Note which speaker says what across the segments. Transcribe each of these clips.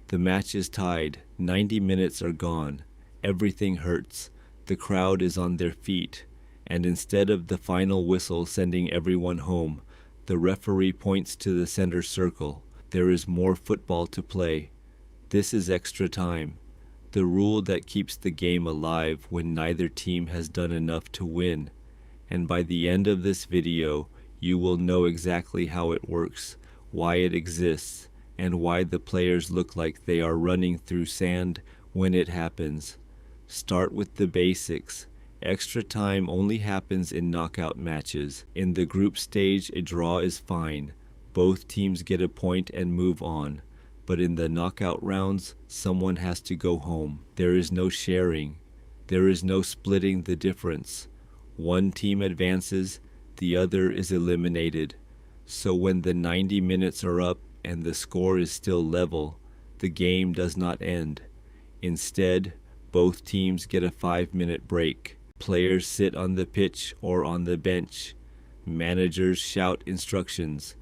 Speaker 1: The match is tied. 90 minutes are gone. Everything hurts. The crowd is on their feet. And instead of the final whistle sending everyone home, the referee points to the center circle. There is more football to play. This is extra time, the rule that keeps the game alive when neither team has done enough to win. And by the end of this video, you will know exactly how it works, why it exists, and why the players look like they are running through sand when it happens. Start with the basics. Extra time only happens in knockout matches. In the group stage, a draw is fine. Both teams get a point and move on. But in the knockout rounds, someone has to go home. There is no sharing. There is no splitting the difference. One team advances, the other is eliminated. So when the 90 minutes are up and the score is still level, the game does not end. Instead, both teams get a 5-minute break. Players sit on the pitch or on the bench. Managers shout instructions.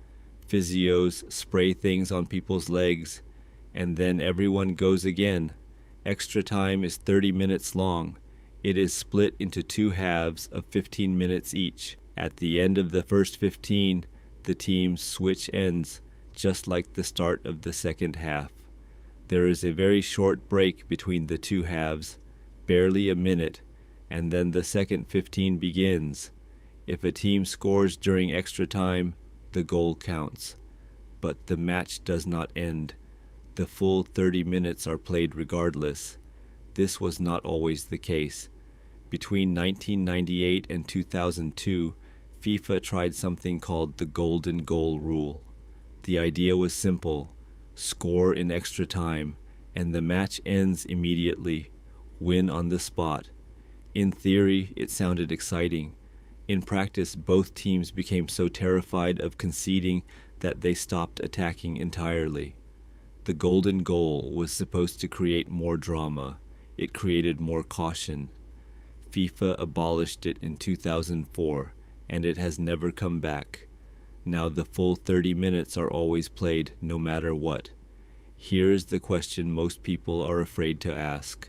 Speaker 1: Physios spray things on people's legs. And then everyone goes again. Extra time is 30 minutes long. It is split into 2 halves of 15 minutes each. At the end of the first 15, the teams switch ends, just like the start of the second half. There is a very short break between the 2 halves, barely a minute, and then the second 15 begins. If a team scores during extra time, the goal counts. But the match does not end. The full 30 minutes are played regardless. This was not always the case. Between 1998 and 2002, FIFA tried something called the Golden Goal Rule. The idea was simple: score in extra time, and the match ends immediately. Win on the spot. In theory, it sounded exciting. In practice, both teams became so terrified of conceding that they stopped attacking entirely. The golden goal was supposed to create more drama. It created more caution. FIFA abolished it in 2004, and it has never come back. Now the full 30 minutes are always played no matter what. Here is the question most people are afraid to ask.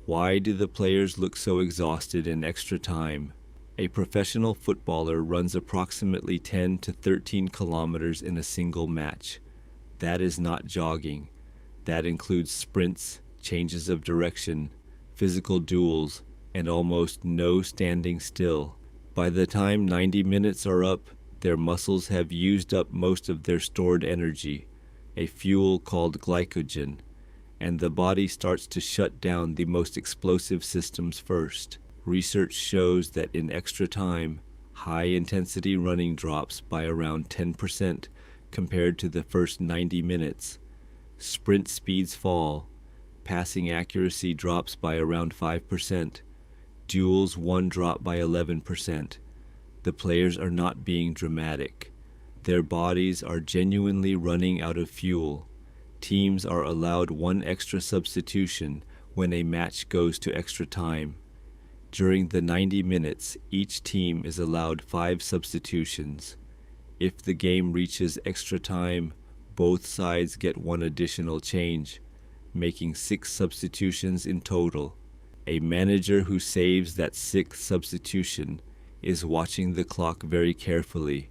Speaker 1: Why do the players look so exhausted in extra time? A professional footballer runs approximately 10 to 13 kilometers in a single match. That is not jogging. That includes sprints, changes of direction, physical duels, and almost no standing still. By the time 90 minutes are up, their muscles have used up most of their stored energy, a fuel called glycogen, and the body starts to shut down the most explosive systems first. Research shows that in extra time, high-intensity running drops by around 10% compared to the first 90 minutes. Sprint speeds fall. Passing accuracy drops by around 5%. Duels won drop by 11%. The players are not being dramatic. Their bodies are genuinely running out of fuel. Teams are allowed 1 extra substitution when a match goes to extra time. During the 90 minutes, each team is allowed 5 substitutions. If the game reaches extra time, both sides get 1 additional change, making 6 substitutions in total. A manager who saves that 6th substitution is watching the clock very carefully.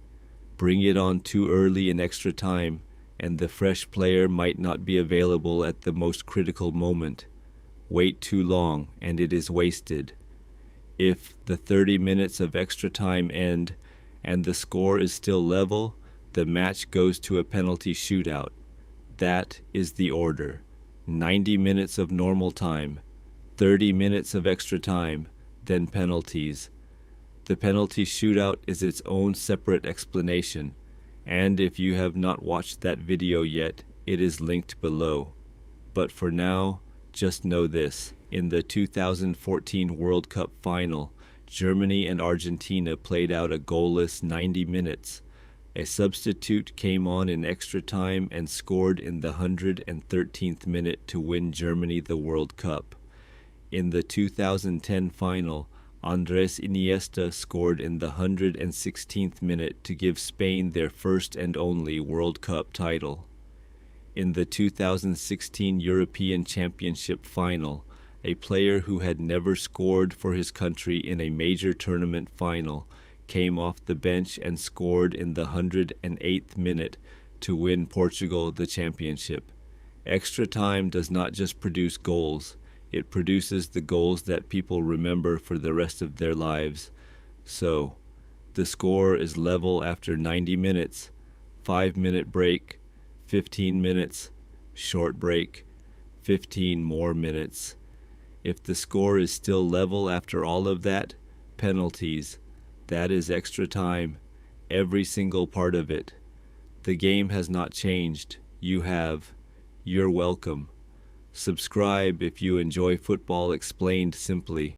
Speaker 1: Bring it on too early in extra time, and the fresh player might not be available at the most critical moment. Wait too long, and it is wasted. If the 30 minutes of extra time end and the score is still level, the match goes to a penalty shootout. That is the order. 90 minutes of normal time, 30 minutes of extra time, then penalties. The penalty shootout is its own separate explanation, and if you have not watched that video yet, it is linked below. But for now, just know this. In the 2014 World Cup final, Germany and Argentina played out a goalless 90 minutes. A substitute came on in extra time and scored in the 113th minute to win Germany the World Cup. In the 2010 final, Andres Iniesta scored in the 116th minute to give Spain their first and only World Cup title. In the 2016 European Championship final, a player who had never scored for his country in a major tournament final came off the bench and scored in the 108th minute to win Portugal the championship. Extra time does not just produce goals, it produces the goals that people remember for the rest of their lives. So, the score is level after 90 minutes, 5-minute break, 15 minutes, short break, 15 more minutes. If the score is still level after all of that, penalties. That is extra time, every single part of it. The game has not changed. You have. You're welcome. Subscribe if you enjoy football explained simply.